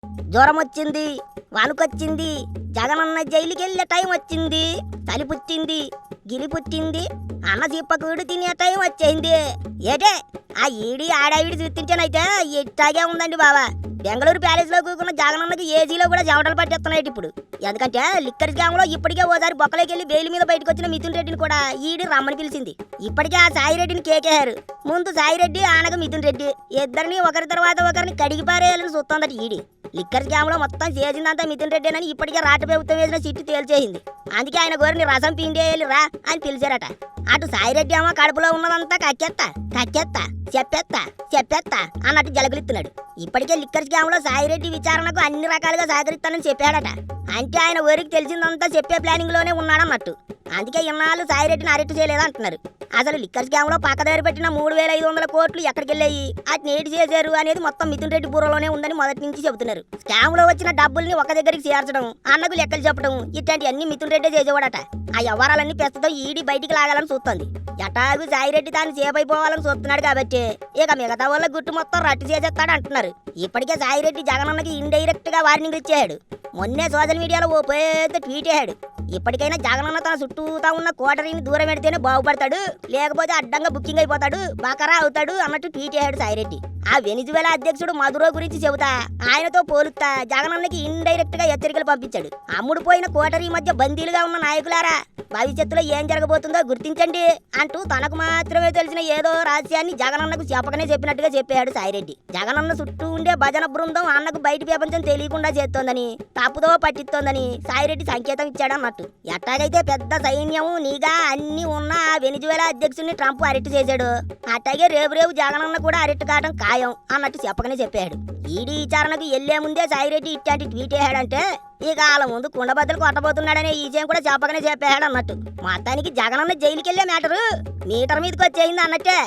జ్వరం వచ్చింది, వణుకొచ్చింది, జగనన్న జైలుకి వెళ్ళే టైం వచ్చింది, చలి పుట్టింది, గిలి పుట్టింది, అన్న చిప్పకూడు తినే టైం వచ్చేసింది. ఏటే ఆ ఈడి ఆడావిడి చూస్తుంటేనైతే ఇట్టాగే ఉందండి బావా. బెంగళూరు ప్యాలెస్ లో కూకున్న జగనన్నకి ఏసీలో కూడా చెమటలు పట్టేస్తున్నాయి ఇప్పుడు. ఎందుకంటే లిక్కర్ స్కామ్ లో ఇప్పటికే ఓసారి బొక్కలోకి వెళ్ళి బెయిల్ మీద బయటకు వచ్చిన మిథున్ రెడ్డిని కూడా ఈడి రమ్మని పిలిచింది. ఇప్పటికే ఆ సాయిరెడ్డిని కేకేశారు. ముందు సాయిరెడ్డి ఆనగ మిథున్ రెడ్డి ఇద్దరిని ఒకరి తర్వాత ఒకరిని కడిగి పారేయాలని చూస్తోందట ఈడి. లిక్కర్ స్కామ్ లో మొత్తం చేసిందంతా మిథున్ రెడ్డి అని ఇప్పటికే రాష్ట్ర ప్రభుత్వం వేసిన చిట్టు తేల్చేసింది. అందుకే ఆయన గోరిని రసం పిండేయాలి రా అని పిలిచారట. అటు సాయిరెడ్డి ఏమో కడుపులో ఉన్నదంతా కక్కెత్తా కక్కెత్తా చెప్పేత్తా అన్నట్టు జలగలిస్తున్నాడు. ఇప్పటికే లిక్కర్ స్కామ్ లో సాయిరెడ్డి విచారణకు అన్ని రకాలుగా సహకరిస్తానని చెప్పాడట. అంటే ఆయన ఊరికి తెలిసిందంతా చెప్పే ప్లానింగ్ లోనే ఉన్నాడన్నట్టు. అందుకే ఇన్నాళ్ళు సాయిరెడ్డిని అరెస్ట్ చేయలేదంటున్నారు. అసలు లిక్కర్ స్కామ్ లో పక్కదారి పెట్టిన 3,500 కోట్లు ఎక్కడికి వెళ్ళాయి, అది నేటి చేశారు అనేది మొత్తం మిథున్ రెడ్డి బూరలోనే ఉందని మొదటి నుంచి చెబుతున్నారు. స్కామ్ లో వచ్చిన డబ్బుల్ని ఒక దగ్గరికి చేర్చడం, అన్నకు లెక్కలు చెప్పడం, ఇట్లాంటి అన్ని మిథున్ రెడ్డి చేసేవాడట. ఆ వ్యవహారాలన్నీ ప్రస్తుతం ఈడీ బయటికి లాగాలని చూస్తుంది. ఎటాగు సాయిరెడ్డి తాను చేపైపోవాలని చూస్తున్నాడు కాబట్టి ఇక మిగతా వాళ్ళ గుట్టు మొత్తం రట్టు చేసేస్తాడు అంటున్నారు. ఇప్పటికే సాయిరెడ్డి జగనన్నకి ఇండైరెక్ట్ గా వార్నింగ్ ఇచ్చాడు. మొన్నే సోషల్ మీడియాలో ఓ పెద్ద ట్వీట్ వేసాడు. ఇప్పటికైనా జగనన్న తన చుట్టూతా ఉన్న కోటరీని దూరం పెడితేనే బాగుపడతాడు, లేకపోతే అడ్డంగా బుకింగ్ అయిపోతాడు, బకరా అవుతాడు అన్నట్టు ట్వీట్ చేశాడు సాయిరెడ్డి. ఆ వెనిజువేలా అధ్యక్షుడు మధురో గురించి చెబుతా ఆయనతో పోలుస్తా జగనన్నకి ఇండైరెక్ట్ గా హెచ్చరికలు పంపించాడు. అమ్ముడు పోయిన కోటరీ మధ్య బందీలుగా ఉన్న నాయకులారా, భవిష్యత్తులో ఏం జరగబోతుందో గుర్తించండి అంటూ తనకు మాత్రమే తెలిసిన ఏదో రహస్యాన్ని జగనన్నకు చెప్పకనే చెప్పినట్టుగా చెప్పాడు సాయిరెడ్డి. జగనన్న చుట్టూ ఉండే భజన బృందం అన్నకు బయట ప్రపంచం తెలియకుండా చేస్తోందని, తప్పుదో పట్టిస్తోందని సాయిరెడ్డి సంకేతం ఇచ్చాడన్నట్టు. ఎట్టాగైతే పెద్ద సైన్యం నిఘా అన్ని ఉన్న ఆ వెనిజువేలా అధ్యక్షుడిని ట్రంప్ అరెస్ట్ చేశాడు, అట్టాగే రేపు జగనన్న కూడా అరెస్ట్ కావడం ఖాయం అన్నట్టు చెప్పకనే చెప్పాడు. ఈడీ విచారణకు వెళ్లే ముందే సాయిరెడ్డి ఇట్లాంటి ట్వీట్ వేసాడంటే ఇక వాళ్ళ ముందు కుండబద్దలు కొట్టబోతున్నాడనే ఈ విషయం కూడా చెప్పకనే చెప్పాడు అన్నట్టు. మొత్తానికి జగనన్న జైలుకి వెళ్లే మ్యాటరు మీటర్ మీదకి వచ్చేయింది అన్నట్టే.